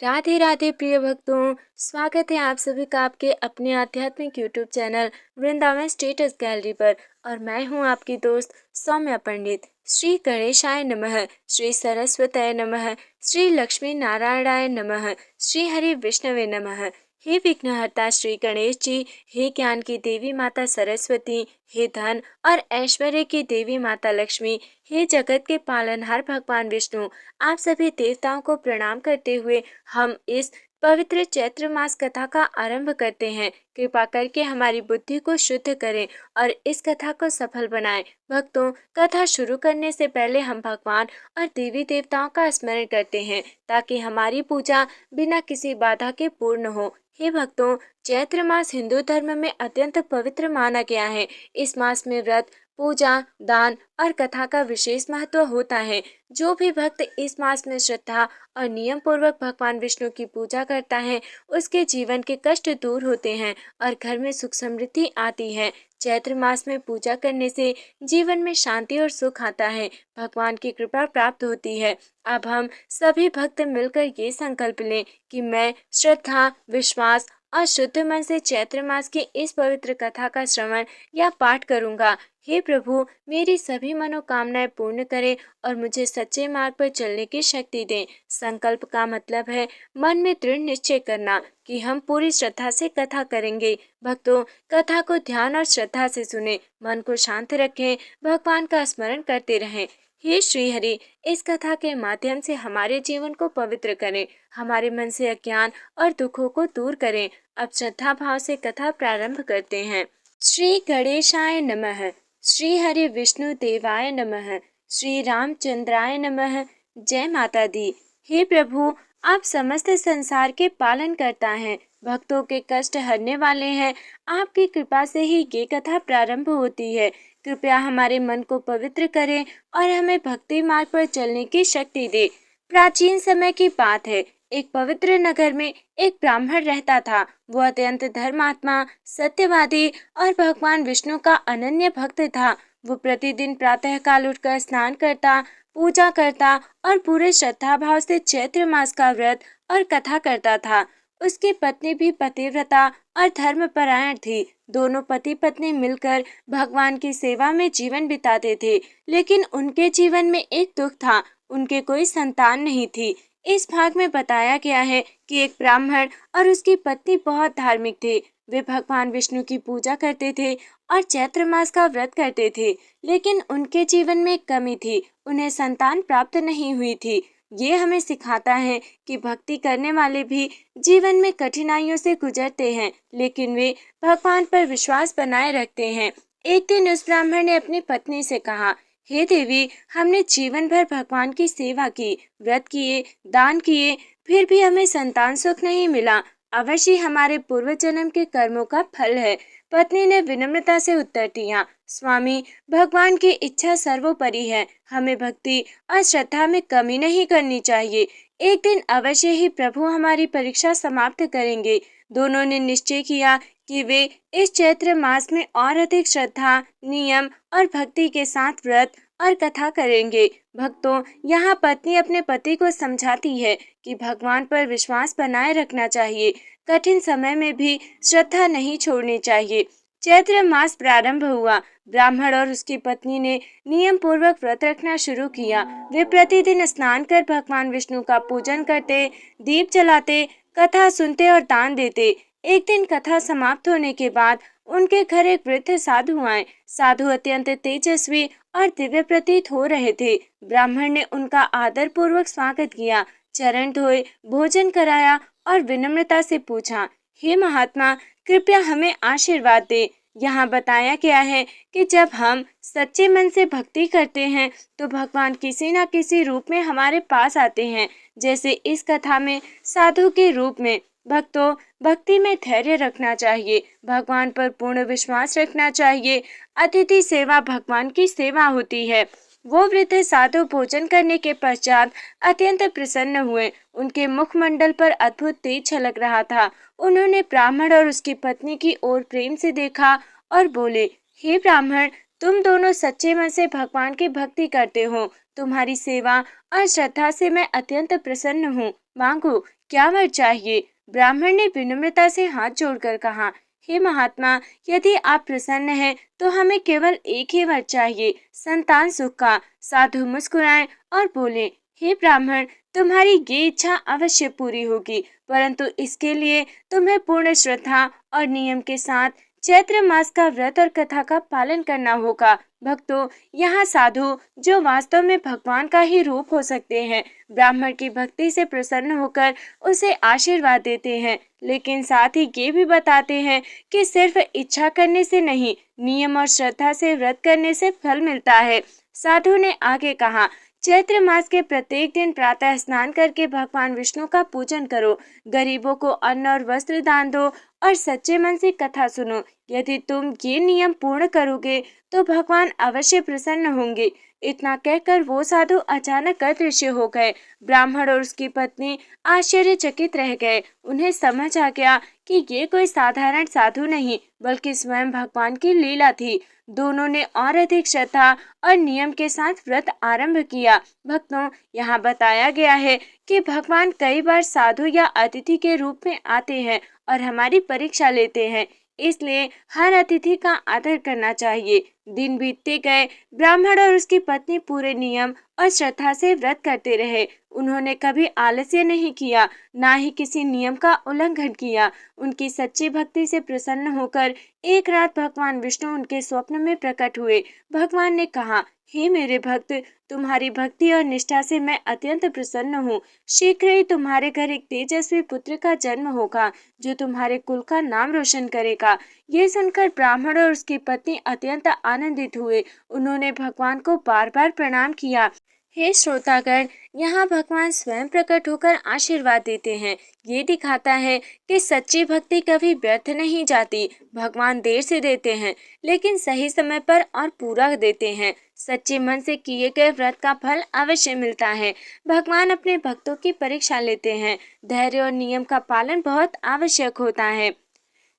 राधे राधे प्रिय भक्तों, स्वागत है आप सभी का आपके अपने आध्यात्मिक YouTube channel Vrindavan status gallery पर। और मैं हूं आपकी दोस्त सौम्या पंडित। श्री गणेशाय नमः, श्री सरस्वताय नमः, श्री लक्ष्मी नारायणाय नमः, श्री हरि विष्णवे नमः। हे विघ्नहर्ता श्री गणेश जी, हे ज्ञान की देवी माता सरस्वती, हे धन और ऐश्वर्य की देवी माता लक्ष्मी, हे जगत के पालनहार भगवान विष्णु, आप सभी देवताओं को प्रणाम करते हुए हम इस पवित्र चैत्र मास कथा का आरंभ करते हैं। कृपा करके हमारी बुद्धि को शुद्ध करें और इस कथा को सफल बनाएं। भक्तों, कथा शुरू करने से पहले हम भगवान और देवी देवताओं का स्मरण करते हैं ताकि हमारी पूजा बिना किसी बाधा के पूर्ण हो। हे भक्तों, चैत्र मास हिंदू धर्म में अत्यंत पवित्र माना गया है। इस मास में व्रत, पूजा, दान और कथा का विशेष महत्व होता है। जो भी भक्त इस मास में श्रद्धा और नियम पूर्वक भगवान विष्णु की पूजा करता है, उसके जीवन के कष्ट दूर होते हैं और घर में सुख समृद्धि आती है। चैत्र मास में पूजा करने से जीवन में शांति और सुख आता है, भगवान की कृपा प्राप्त होती है। अब हम सभी भक्त मिलकर ये संकल्प लें कि मैं श्रद्धा, विश्वास और शुद्ध मन से चैत्र मास की इस पवित्र कथा का श्रवण या पाठ करूंगा। हे प्रभु, मेरी सभी मनोकामनाएं पूर्ण करें और मुझे सच्चे मार्ग पर चलने की शक्ति दें। संकल्प का मतलब है मन में दृढ़ निश्चय करना कि हम पूरी श्रद्धा से कथा करेंगे। भक्तों, कथा को ध्यान और श्रद्धा से सुने, मन को शांत रखें, भगवान का स्मरण करते रहें। हे श्री हरि, इस कथा के माध्यम से हमारे जीवन को पवित्र करें, हमारे मन से अज्ञान और दुखों को दूर करें। अब श्रद्धा भाव से कथा प्रारंभ करते हैं। श्री गणेशाय नमः, श्री हरि विष्णु देवाय नमः, श्री रामचंद्राय नमः। जय माता दी। हे प्रभु, आप समस्त संसार के पालन करता हैं, भक्तों के कष्ट हरने वाले हैं। आपकी कृपा से ही ये कथा प्रारंभ होती है। कृपया हमारे मन को पवित्र करें और हमें भक्ति मार्ग पर चलने की शक्ति दे। प्राचीन समय की बात है, एक पवित्र नगर में एक ब्राह्मण रहता था। वो अत्यंत धर्मात्मा, सत्यवादी और भगवान विष्णु का अनन्य भक्त था। वो प्रतिदिन प्रातः काल उठकर स्नान करता, पूजा करता और पूरे श्रद्धा भाव से चैत्र मास का व्रत और कथा करता था। उसकी पत्नी भी पतिव्रता और धर्मपरायण थी। दोनों पति पत्नी मिलकर भगवान की सेवा में जीवन बिताते थे। लेकिन उनके जीवन में एक दुख था, उनके कोई संतान नहीं थी। इस भाग में बताया गया है कि एक ब्राह्मण और उसकी पत्नी बहुत धार्मिक थे। वे भगवान विष्णु की पूजा करते थे और चैत्र मास का व्रत करते थे। लेकिन उनके जीवन में एक कमी थी, उन्हें संतान प्राप्त नहीं हुई थी। ये हमें सिखाता है कि भक्ति करने वाले भी जीवन में कठिनाइयों से गुजरते हैं, लेकिन वे भगवान पर विश्वास बनाए रखते हैं। एक दिन उस ब्राह्मण ने अपनी पत्नी से कहा, हे देवी, हमने जीवन भर भगवान की सेवा की, व्रत किए, दान किए, फिर भी हमें संतान सुख नहीं मिला। अवश्य हमारे पूर्व जन्म के कर्मों का फल है। पत्नी ने विनम्रता से उत्तर दिया, स्वामी, भगवान की इच्छा सर्वोपरि है। हमें भक्ति और श्रद्धा में कमी नहीं करनी चाहिए। एक दिन अवश्य ही प्रभु हमारी परीक्षा समाप्त करेंगे। दोनों ने निश्चय किया कि वे इस चैत्र मास में और अधिक श्रद्धा, नियम और भक्ति के साथ व्रत और कथा करेंगे। भक्तों, यहाँ पत्नी अपने पति को समझाती है कि भगवान पर विश्वास बनाए रखना चाहिए, कठिन समय में भी श्रद्धा नहीं छोड़नी चाहिए। चैत्र मास प्रारंभ हुआ। ब्राह्मण और उसकी पत्नी ने नियम पूर्वक व्रत रखना शुरू किया। वे प्रतिदिन स्नान कर भगवान विष्णु का पूजन करते, दीप जलाते, कथा सुनते और दान देते। एक दिन कथा समाप्त होने के बाद उनके घर एक वृद्ध साधु आए। साधु अत्यंत तेजस्वी और दिव्य प्रतीत हो रहे थे। ब्राह्मण ने उनका आदर पूर्वक स्वागत किया, चरण धोए, भोजन कराया और विनम्रता से पूछा, हे महात्मा, कृपया हमें आशीर्वाद दे। यहाँ बताया गया है कि जब हम सच्चे मन से भक्ति करते हैं तो भगवान किसी न किसी रूप में हमारे पास आते हैं, जैसे इस कथा में साधु के रूप में। भक्तों, भक्ति में धैर्य रखना चाहिए, भगवान पर पूर्ण विश्वास रखना चाहिए। अतिथि सेवा भगवान की सेवा होती है। वो वृद्ध साधु भोजन करने के पश्चात अत्यंत प्रसन्न हुए। उनके मुखमंडल पर अद्भुत तेज छलक रहा था। उन्होंने ब्राह्मण और उसकी पत्नी की ओर प्रेम से देखा और बोले, हे ब्राह्मण, तुम दोनों सच्चे मन से भगवान की भक्ति करते हो। तुम्हारी सेवा और श्रद्धा से मैं अत्यंत प्रसन्न हूँ। मांगो, क्या वर चाहिए? ब्राह्मण ने विनम्रता से हाथ जोड़कर कहा, हे महात्मा, यदि आप प्रसन्न हैं तो हमें केवल एक ही वर चाहिए, संतान सुख का। साधु मुस्कुराए और बोले, हे ब्राह्मण, तुम्हारी ये इच्छा अवश्य पूरी होगी, परंतु इसके लिए तुम्हें पूर्ण श्रद्धा और नियम के साथ चैत्र मास का व्रत और कथा का पालन करना होगा। भक्तों, यहाँ साधु, जो वास्तव में भगवान का ही रूप हो सकते हैं, ब्राह्मण की भक्ति से प्रसन्न होकर उसे आशीर्वाद देते हैं, लेकिन साथ ही ये भी बताते हैं कि सिर्फ इच्छा करने से नहीं, नियम और श्रद्धा से व्रत करने से फल मिलता है। साधु ने आगे कहा, चैत्र मास के प्रत्येक दिन प्रातः स्नान करके भगवान विष्णु का पूजन करो, गरीबों को अन्न और वस्त्र दान दो और सच्चे मन से कथा सुनो। यदि तुम ये नियम पूर्ण करोगे तो भगवान अवश्य प्रसन्न होंगे। इतना कहकर वो साधु अचानक अदृश्य हो गए। ब्राह्मण और उसकी पत्नी आश्चर्यचकित रह गए। उन्हें समझ आ गया कि ये कोई साधारण साधु नहीं, बल्कि स्वयं भगवान की लीला थी। दोनों ने और अधिक श्रद्धा और नियम के साथ व्रत आरंभ किया। भक्तों, यहाँ बताया गया है कि भगवान कई बार साधु या अतिथि के रूप में आते हैं और हमारी परीक्षा लेते हैं, इसलिए हर अतिथि का आदर करना चाहिए। दिन बीतते गए, ब्राह्मण और उसकी पत्नी पूरे नियम और श्रद्धा से व्रत करते रहे। उन्होंने कभी आलस्य नहीं किया, ना ही किसी नियम का उल्लंघन किया। उनकी सच्ची भक्ति से प्रसन्न होकर एक रात भगवान विष्णु उनके स्वप्न में प्रकट हुए। भगवान ने कहा, हे मेरे भक्त, तुम्हारी भक्ति और निष्ठा से मैं अत्यंत प्रसन्न हूँ। शीघ्र ही तुम्हारे घर एक तेजस्वी पुत्र का जन्म होगा, जो तुम्हारे कुल का नाम रोशन करेगा। ये सुनकर ब्राह्मण और उसकी पत्नी अत्यंत आनंदित हुए। उन्होंने भगवान को बार बार प्रणाम किया। हे श्रोतागण, यहाँ भगवान स्वयं प्रकट होकर आशीर्वाद देते हैं। ये दिखाता है कि सच्ची भक्ति कभी व्यर्थ नहीं जाती। भगवान देर से देते हैं, लेकिन सही समय पर और पूरा देते हैं। सच्चे मन से किए गए व्रत का फल अवश्य मिलता है। भगवान अपने भक्तों की परीक्षा लेते हैं। धैर्य और नियम का पालन बहुत आवश्यक होता है।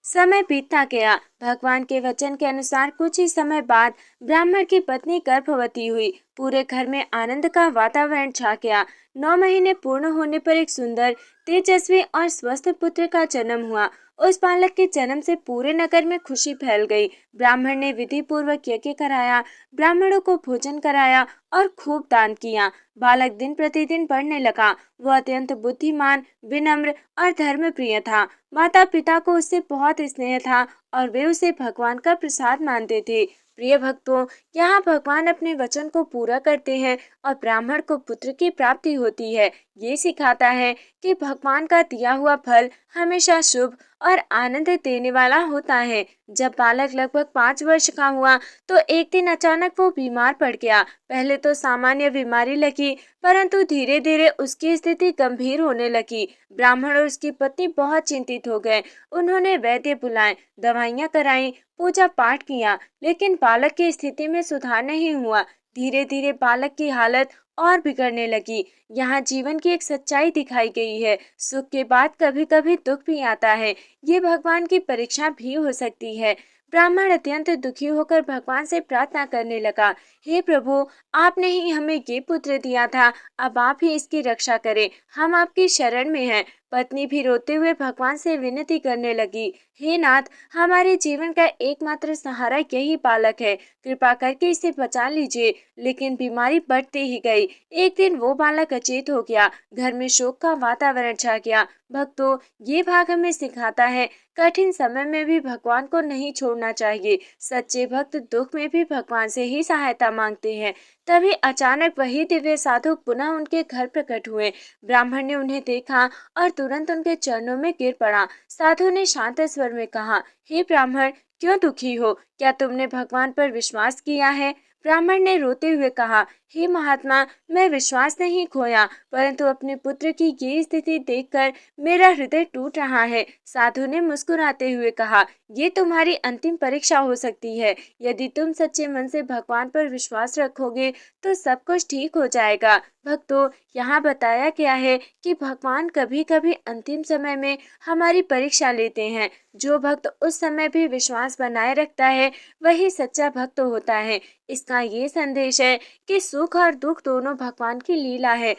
समय बीतता गया। भगवान के वचन के अनुसार कुछ ही समय बाद ब्राह्मण की पत्नी गर्भवती हुई। पूरे घर में आनंद का वातावरण छा गया। 9 महीने पूर्ण होने पर एक सुंदर, तेजस्वी और स्वस्थ पुत्र का जन्म हुआ। उस बालक के जन्म से पूरे नगर में खुशी फैल गई। ब्राह्मण ने विधि पूर्वक यज्ञ कराया, ब्राह्मणों को भोजन कराया और खूब दान किया। बालक दिन प्रतिदिन बढ़ने लगा। वह अत्यंत बुद्धिमान, विनम्र और धर्मप्रिय था। माता पिता को उससे बहुत स्नेह था और वे उसे भगवान का प्रसाद मानते थे। प्रिय भक्तों, यहाँ भगवान अपने वचन को पूरा करते हैं और ब्राह्मण को पुत्र की प्राप्ति होती है। ये सिखाता है कि भगवान का दिया हुआ फल हमेशा शुभ और आनंद देने वाला होता है। जब बालक लगभग 5 वर्ष का हुआ तो एक दिन अचानक वो बीमार पड़ गया। पहले तो सामान्य बीमारी लगी, परंतु धीरे धीरे उसकी स्थिति गंभीर होने लगी। ब्राह्मण और उसकी पत्नी बहुत चिंतित हो गए। उन्होंने वैद्य बुलाए, दवाइयां कराई, पूजा पाठ किया, लेकिन बालक की स्थिति में सुधार नहीं हुआ। धीरे धीरे बालक की हालत और बिगड़ने लगी। यहाँ जीवन की एक सच्चाई दिखाई गई है, सुख के बाद कभी कभी दुख भी आता है। ये भगवान की परीक्षा भी हो सकती है। ब्राह्मण अत्यंत दुखी होकर भगवान से प्रार्थना करने लगा, हे प्रभु, आपने ही हमें ये पुत्र दिया था, अब आप ही इसकी रक्षा करें, हम आपकी शरण में हैं। पत्नी भी रोते हुए भगवान से विनती करने लगी, हे नाथ, हमारे जीवन का एकमात्र सहारा यही बालक है, कृपा करके इसे बचा लीजिए। लेकिन बीमारी बढ़ती ही गई। एक दिन वो बालक अचेत हो गया। घर में शोक का वातावरण छा गया। भक्तों, ये भाग हमें सिखाता है, कठिन समय में भी भगवान को नहीं छोड़ना चाहिए। सच्चे भक्त दुख में भी भगवान से ही सहायता मांगते हैं। तभी अचानक वही दिव्य साधु पुनः उनके घर प्रकट हुए। ब्राह्मण ने उन्हें देखा और तुरंत उनके चरणों में गिर पड़ा। साधु ने शांत स्वर में कहा, हे ब्राह्मण, क्यों दुखी हो? क्या तुमने भगवान पर विश्वास किया है? ब्राह्मण ने रोते हुए कहा, हे महात्मा, मैं विश्वास नहीं खोया, परंतु अपने पुत्र की ये स्थिति देखकर मेरा हृदय टूट रहा है। साधु ने मुस्कुराते हुए कहा, ये तुम्हारी अंतिम परीक्षा हो सकती है। यदि तुम सच्चे मन से भगवान पर विश्वास रखोगे तो सब कुछ ठीक हो जाएगा। भक्तों, यहाँ बताया गया है कि भगवान कभी कभी अंतिम समय में हमारी परीक्षा लेते हैं। जो भक्त उस समय भी विश्वास बनाए रखता है वही सच्चा भक्त होता है। इसका ये संदेश है कि सुख और दुख दोनों भगवान की लीला है।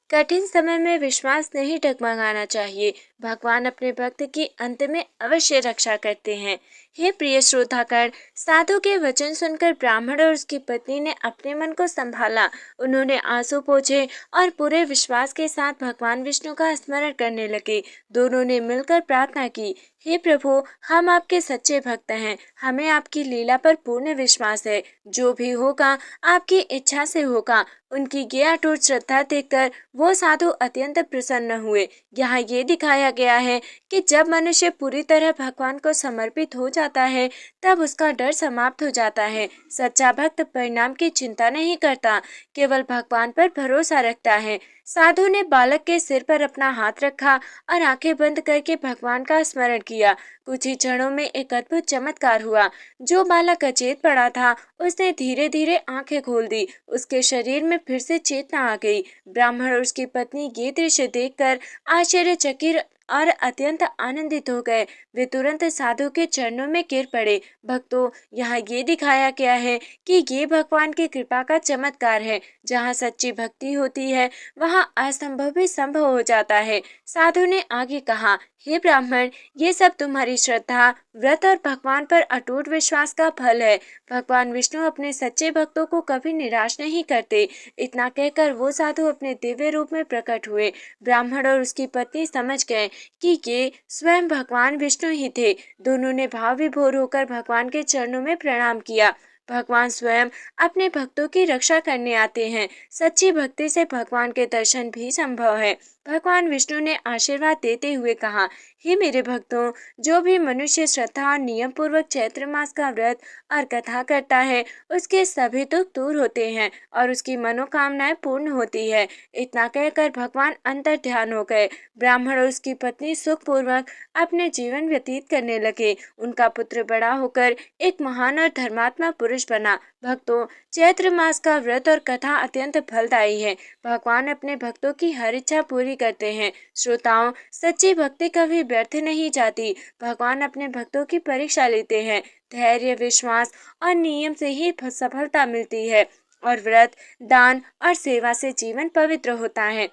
कठिन समय में विश्वास नहीं डगमगाना चाहिए। भगवान अपने भक्त की अंत में अवश्य रक्षा करते हैं। हे प्रिय श्रोतागण, साधु के वचन सुनकर ब्राह्मण और उसकी पत्नी ने अपने मन को संभाला। उन्होंने आंसू पोंछे और पूरे विश्वास के साथ भगवान विष्णु का स्मरण करने लगे। दोनों ने मिलकर प्रार्थना की, हे प्रभु, हम आपके सच्चे भक्त हैं। हमें आपकी लीला पर पूर्ण विश्वास है। जो भी होगा आपकी इच्छा से होगा। उनकी ये अटूट श्रद्धा देखकर वो साधु अत्यंत प्रसन्न हुए। यहाँ ये दिखाया गया है कि जब मनुष्य पूरी तरह भगवान को समर्पित हो जाता है तब उसका डर समाप्त हो जाता है। सच्चा भक्त परिणाम की चिंता नहीं करता, केवल भगवान पर भरोसा रखता है। साधु ने बालक के सिर पर अपना हाथ रखा और आंखें बंद करके भगवान का स्मरण किया। कुछ ही क्षणों में एक अद्भुत चमत्कार हुआ। जो बालक अचेत पड़ा था उसने धीरे धीरे आंखें खोल दी। उसके शरीर में फिर से चेतना आ गई। ब्राह्मण और उसकी पत्नी ये दृश्य देखकर आश्चर्यचकित और अत्यंत आनंदित हो गए। वे तुरंत साधु के चरणों में गिर पड़े। भक्तों, यहाँ ये दिखाया गया है कि ये भगवान की कृपा का चमत्कार है। जहाँ सच्ची भक्ति होती है वहाँ असंभव भी संभव हो जाता है। साधु ने आगे कहा, हे ब्राह्मण, ये सब तुम्हारी श्रद्धा, व्रत और भगवान पर अटूट विश्वास का फल है। भगवान विष्णु अपने सच्चे भक्तों को कभी निराश नहीं करते। इतना कहकर वो साधु अपने दिव्य रूप में प्रकट हुए। ब्राह्मण और उसकी पत्नी समझ गए कि ये स्वयं भगवान विष्णु ही थे। दोनों ने भाव विभोर होकर भगवान के चरणों में प्रणाम किया। भगवान स्वयं अपने भक्तों की रक्षा करने आते हैं। सच्ची भक्ति से भगवान के दर्शन भी संभव है। भगवान विष्णु ने आशीर्वाद देते हुए कहा, हे मेरे भक्तों, जो भी मनुष्य श्रद्धा और नियम पूर्वक चैत्र मास का व्रत और कथा करता है उसके सभी दुख दूर होते हैं और उसकी मनोकामनाएं पूर्ण होती है। इतना कहकर भगवान अंतर ध्यान हो गए। ब्राह्मण और उसकी पत्नी सुखपूर्वक अपने जीवन व्यतीत करने लगे। उनका पुत्र बड़ा होकर एक महान और धर्मात्मा पुरुष बना। भक्तों, चैत्र मास का व्रत और कथा अत्यंत फलदायी है। भगवान अपने भक्तों की हर इच्छा पूरी करते हैं। श्रोताओं, सच्ची भक्ति कभी व्यर्थ नहीं जाती। भगवान अपने भक्तों की परीक्षा लेते हैं। धैर्य, विश्वास और नियम से ही सफलता मिलती है और व्रत, दान और सेवा से जीवन पवित्र होता है।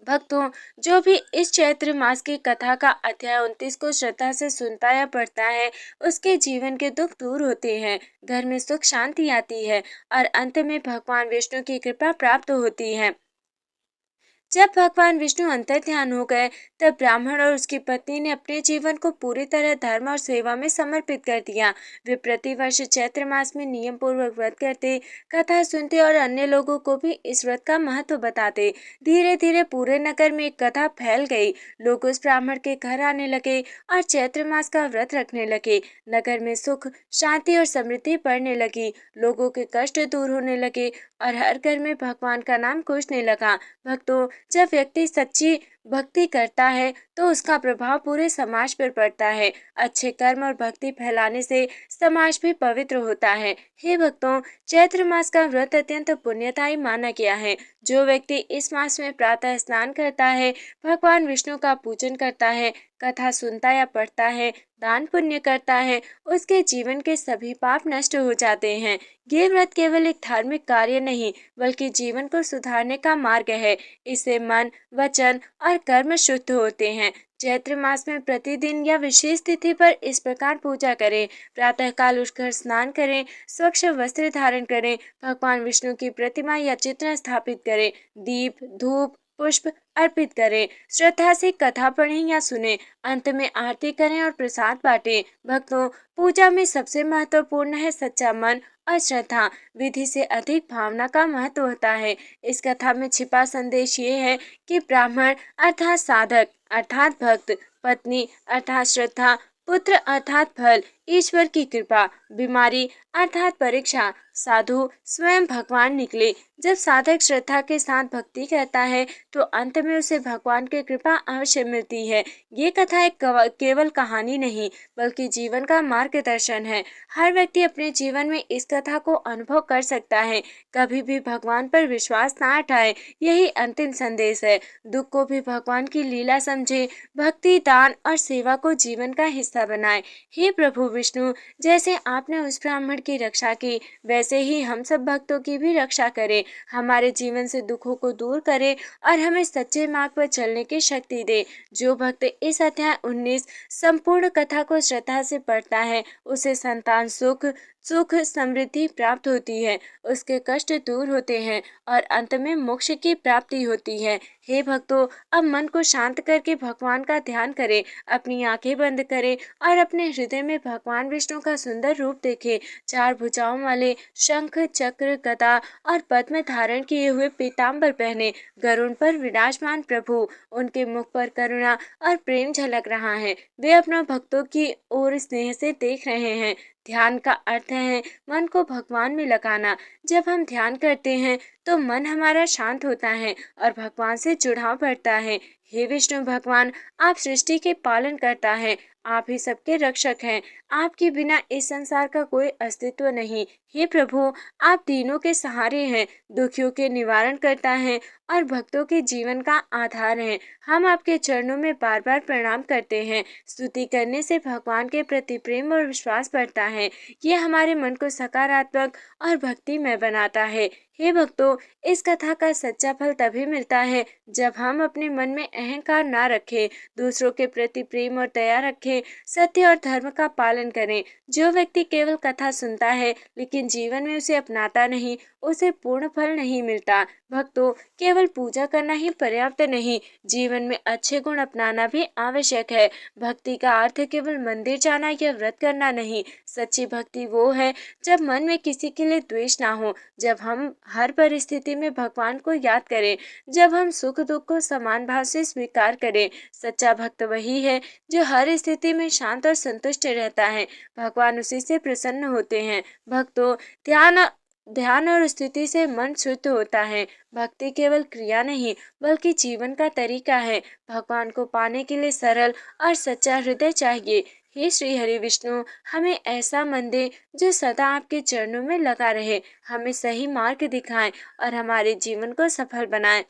भक्तों, जो भी इस चैत्र मास की कथा का अध्याय 29 को श्रद्धा से सुनता या पढ़ता है उसके जीवन के दुख दूर होते हैं, घर में सुख शांति आती है और अंत में भगवान विष्णु की कृपा प्राप्त होती है। जब भगवान विष्णु अंतर ध्यान हो गए तब ब्राह्मण और उसकी पत्नी ने अपने जीवन को पूरी तरह धर्म और सेवा में समर्पित कर दिया। वे प्रतिवर्ष चैत्र मास में नियम पूर्वक व्रत करते, कथा सुनते और अन्य लोगों को भी इस व्रत का महत्व बताते। धीरे धीरे पूरे नगर में एक कथा फैल गई। लोग उस ब्राह्मण के घर आने लगे और चैत्र मास का व्रत रखने लगे। नगर में सुख, शांति और समृद्धि बढ़ने लगी। लोगों के कष्ट दूर होने लगे और हर घर में भगवान का नाम गूंजने लगा। भक्तों, जब व्यक्ति सच्ची भक्ति करता है तो उसका प्रभाव पूरे समाज पर पड़ता है। अच्छे कर्म और भक्ति फैलाने से समाज भी पवित्र होता है। हे भक्तों, चैत्र मास का व्रत अत्यंत पुण्यदायी माना गया है। जो व्यक्ति इस मास में प्रातः स्नान करता है, भगवान विष्णु का पूजन करता है, कथा सुनता या पढ़ता है, दान पुण्य करता है, उसके जीवन के सभी पाप नष्ट हो जाते हैं। ये व्रत केवल एक धार्मिक कार्य नहीं बल्कि जीवन को सुधारने का मार्ग है। इससे मन, वचन और कर्म शुद्ध होते हैं। चैत्र मास में प्रतिदिन या विशेष तिथि पर इस प्रकार पूजा करें। प्रातः काल उठकर स्नान करें, स्वच्छ वस्त्र धारण करें, भगवान विष्णु की प्रतिमा या चित्र स्थापित करें, दीप, धूप, पुष्प अर्पित करें, श्रद्धा से कथा पढ़ें या सुनें, अंत में आरती करें और प्रसाद बांटें। भक्तों, पूजा में सबसे महत्वपूर्ण है सच्चा मन और श्रद्धा। विधि से अधिक भावना का महत्व होता है। इस कथा में छिपा संदेश ये है कि ब्राह्मण अर्थात साधक अर्थात भक्त, पत्नी अर्थात श्रद्धा, पुत्र अर्थात फल, ईश्वर की कृपा, बीमारी अर्थात परीक्षा, साधु स्वयं भगवान निकले। जब साधक श्रद्धा के साथ भक्ति करता है तो अंत में उसे भगवान की कृपा अवश्य मिलती है। ये कथा एक केवल कहानी नहीं बल्कि जीवन का मार्गदर्शन है। हर व्यक्ति अपने जीवन में इस कथा को अनुभव कर सकता है। कभी भी भगवान पर विश्वास ना हटाए, यही अंतिम संदेश है। दुख को भी भगवान की लीला समझे, भक्ति, दान और सेवा को जीवन का हिस्सा बनाए। हे प्रभु विष्णु, जैसे आपने उस ब्राह्मण की रक्षा की, वैसे ही हम सब भक्तों की भी रक्षा करें। हमारे जीवन से दुखों को दूर करे और हमें सच्चे मार्ग पर चलने की शक्ति दे। जो भक्त इस अध्याय 19 संपूर्ण कथा को श्रद्धा से पढ़ता है, उसे संतान सुख समृद्धि प्राप्त होती है, उसके कष्ट दूर होते हैं और अंत में मोक्ष की प्राप्ति होती है। हे भक्तों, अब मन को शांत करके भगवान का ध्यान करें, अपनी आंखें बंद करें और अपने हृदय में भगवान विष्णु का सुंदर रूप देखें। चार भुजाओं वाले, शंख चक्र गदा और पद्म धारण किए हुए पीताम्बर पहने गरुड़ पर विराजमान प्रभु, उनके मुख पर करुणा और प्रेम झलक रहा है। वे अपने भक्तों की ओर स्नेह से देख रहे हैं। ध्यान का अर्थ है मन को भगवान में लगाना। जब हम ध्यान करते हैं तो मन हमारा शांत होता है और भगवान से जुड़ाव बढ़ता है। हे विष्णु भगवान, आप सृष्टि के पालन करता है, आप ही सबके रक्षक हैं। आपके बिना इस संसार का कोई अस्तित्व नहीं। हे प्रभु, आप दीनों के सहारे हैं, दुखियों के निवारण करता है और भक्तों के जीवन का आधार हैं। हम आपके चरणों में बार बार प्रणाम करते हैं। स्तुति करने से भगवान के प्रति प्रेम और विश्वास बढ़ता है। ये हमारे मन को सकारात्मक और भक्तिमय बनाता है। हे भक्तों, इस कथा का सच्चा फल तभी मिलता है जब हम अपने मन में अहंकार ना रखें, दूसरों के प्रति प्रेम और दया रखें, सत्य और धर्म का पालन करें। जो व्यक्ति केवल कथा सुनता है लेकिन जीवन में उसे अपनाता नहीं, उसे पूर्ण फल नहीं मिलता। भक्तों, केवल पूजा करना ही पर्याप्त नहीं, जीवन में अच्छे गुण अपनाना भी आवश्यक है। भक्ति का अर्थ केवल मंदिर जाना या व्रत करना नहीं। सच्ची भक्ति वो है जब मन में किसी के लिए द्वेष ना हो, जब हम हर परिस्थिति में भगवान को याद करें, जब हम सुख दुख को समान भाव से स्वीकार करें। सच्चा भक्त वही है जो हर स्थिति में शांत और संतुष्ट रहता है। भगवान उसी से प्रसन्न होते हैं। भक्तों, ध्यान और स्थिति से मन शुद्ध होता है। भक्ति केवल क्रिया नहीं बल्कि जीवन का तरीका है। भगवान को पाने के लिए सरल और सच्चा हृदय चाहिए। हे श्री हरि विष्णु, हमें ऐसा मन दे जो सदा आपके चरणों में लगा रहे, हमें सही मार्ग दिखाएं और हमारे जीवन को सफल बनाए।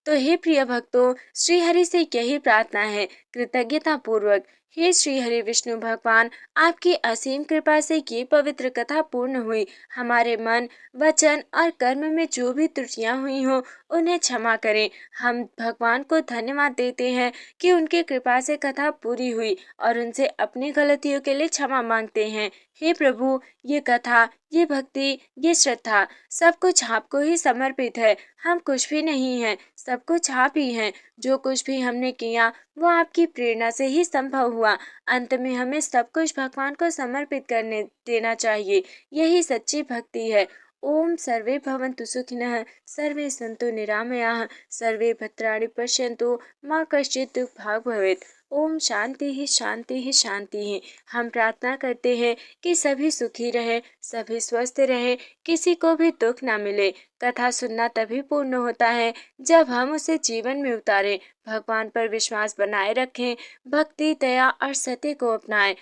तो हे प्रिय भक्तों, श्री हरि से यही प्रार्थना है कृतज्ञता पूर्वक। हे श्री हरि विष्णु भगवान, आपकी असीम कृपा से ये पवित्र कथा पूर्ण हुई। हमारे मन, वचन और कर्म में जो भी त्रुटियां हुई हों, उन्हें क्षमा करें। हम भगवान को धन्यवाद देते हैं कि उनकी कृपा से कथा पूरी हुई और उनसे अपनी गलतियों के लिए क्षमा मांगते हैं। हे प्रभु, ये कथा, ये भक्ति, ये श्रद्धा, सब कुछ आपको ही समर्पित है। हम कुछ भी नहीं हैं, सब कुछ आप ही हैं। जो कुछ भी हमने किया वो आपकी प्रेरणा से ही संभव हुआ। अंत में हमें सब कुछ भगवान को समर्पित करने देना चाहिए। यही सच्ची भक्ति है। ओम सर्वे भवन्तु सुखिनः, सर्वे सन्तु निरामयाः, सर्वे भद्राणि पश्यन्तु, माँ कश्चित् दुःखभाग् भवेत्। ओम शांति ही शांति ही शांति ही। हम प्रार्थना करते हैं कि सभी सुखी रहे, सभी स्वस्थ रहे, किसी को भी दुख ना मिले। कथा सुनना तभी पूर्ण होता है जब हम उसे जीवन में उतारें, भगवान पर विश्वास बनाए रखें, भक्ति, दया और सत्य को अपनाएं